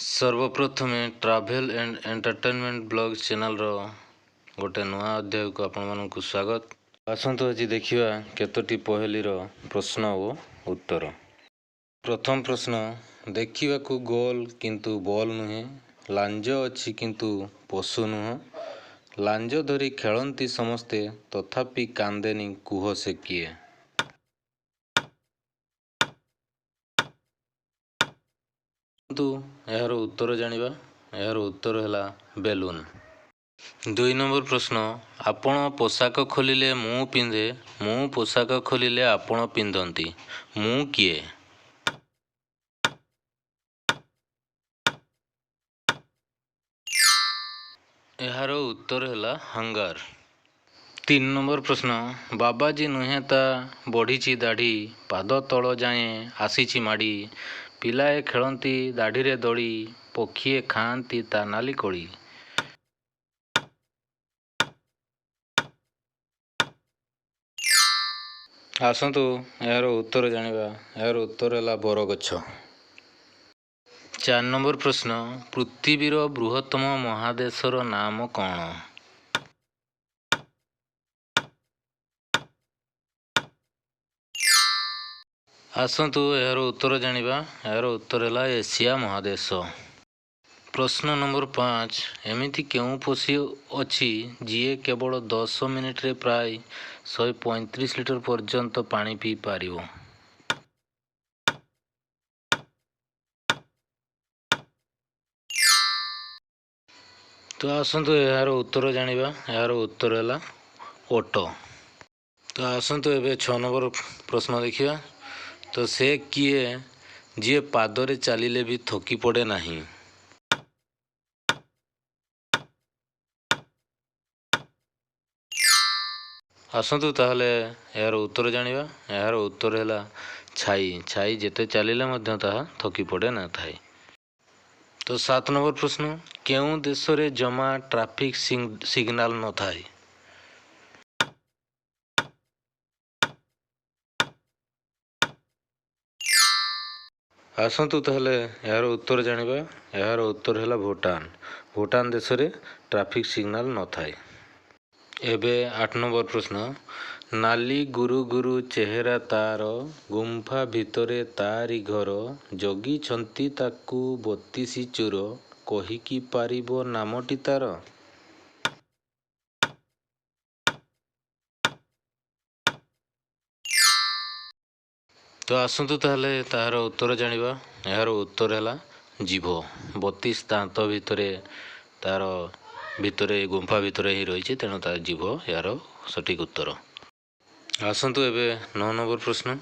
सर्वप्रथमे travel and entertainment blog channel रो गोटे नुआ अध्याय को आपण मानकु स्वागत। आसंतु आज देखिवा केतोटी पहेली रो प्रश्न ओ उत्तर। प्रथम प्रश्न, देखिवा को गोल किंतु बॉल नुहे, लांज अछि किंतु पशु नुह, लांज धरी खेलंती समस्ते तथापि कांदेनी कुह से किए। किंतु यार उत्तर जानिबा। यार उत्तर हैला बेलून। 2 नंबर प्रश्न, आपण पोशाक खोलिले मु पिंधे, मु पोशाक खोलिले आपण पिंधंती, मु किए। यार उत्तर हैला हंगार। 3 नंबर प्रश्न, बाबाजी नुहे ता बढ़ीची दाढ़ी, पाद तल जाए आसीची माड़ी, पिलाए खेलंती दाढ़ीरे दड़ी, पक्षीए खाआंती ता नाली कोड़ी। आसंतु यार उत्तर जानिबा। यार उत्तर हैला बरगछ। 4 नंबर प्रश्न, पृथ्वीर बृहत्तम महादेशर नाम कौन। आसंतु यार उत्तर जानिबा। यार उत्तर हैला एशिया महादेश। प्रश्न नंबर 5, एमिति केउ पक्षी अछि जिए केवल 10 मिनिट रे प्राय 135 लिटर पर्यंत पानी पी पारिबो। तो आसंतु यार उत्तर जानिबा। यार उत्तर हैला ओट। तो आसंतु एबे 6 नंबर प्रश्न देखिबा। तो से किए जे पादरे चलिले भी थकी पड़े नहीं। आसंतु ताहले यार उत्तर जानिबा। यार उत्तर हैला छाई। छाई जेते चलिले मध्य ताहा थकी पड़े ना थाए। तो 7 नंबर प्रश्न, केउ देश रे जमा ट्रैफिक सिग्नल न थाए। आसंतु ताहले यार उत्तर जानिबा। यार उत्तर हैला भूटान। भूटान देश रे ट्रैफिक सिग्नल न थाए। एबे 8 नंबर प्रश्न, नाली गुरु गुरु चेहरा तार, गुंफा भितरे तारी घर, जगी छंती ताकू 32 चोर, कहिकी पारिबो नामटी तार। तो आसंतु ताहले तार उत्तर जानिबा। यार उत्तर हैला जीभ। 32 दांत भितरे तार भितरे गुंफा भितरे ही रही, तेणु तार जीभ यार सठिक उत्तर। आसंतु एबे 9 नंबर प्रश्न,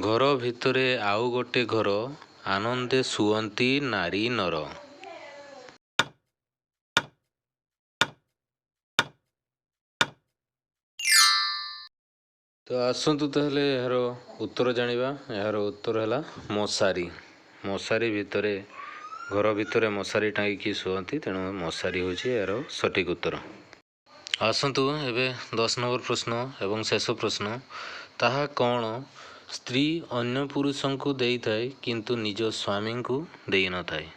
घर भितरे आउ गोटे घर, आनंदे सुअंती नारी नर। तो आसंतु ताहले यार उत्तर जानिबा। यार उत्तर हैला मशारी। मशारी भितरे घर भितरे मशारी टांगी शुअंती, तेणु मशारी होची यार सठिक उत्तर। आसंतु एबे 10 नंबर प्रश्न एवं शेष प्रश्न, ताहा कौन स्त्री अन्य पुरुषों को देई थाए किंतु निज स्वामी को देई न थाए।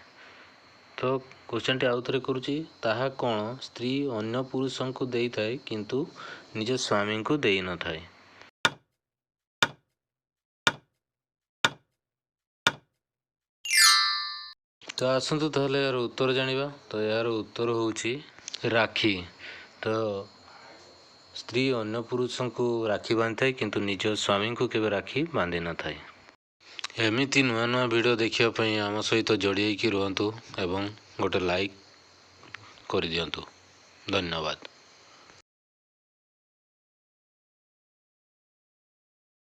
तो क्वेश्चन टी आउथरे करूची, ताहा कौन स्त्री अन्य पुरुषों को देई थाए किंतु निज स्वामी को देई न थाए। तो आसंतु ताहले यार उत्तर जानिबा। तो यार उत्तर होची राखी। तो स्त्री अन्य पुरुषों को राखी बांधि थाए किंतु निज स्वामी को केबे राखी बांधि न थाए। एमिति नुआ नुआ वीडियो देखिया पई आम सहित जोड़ी होइकी रुहंतु एवं गोटे लाइक कर दियंतु। धन्यवाद।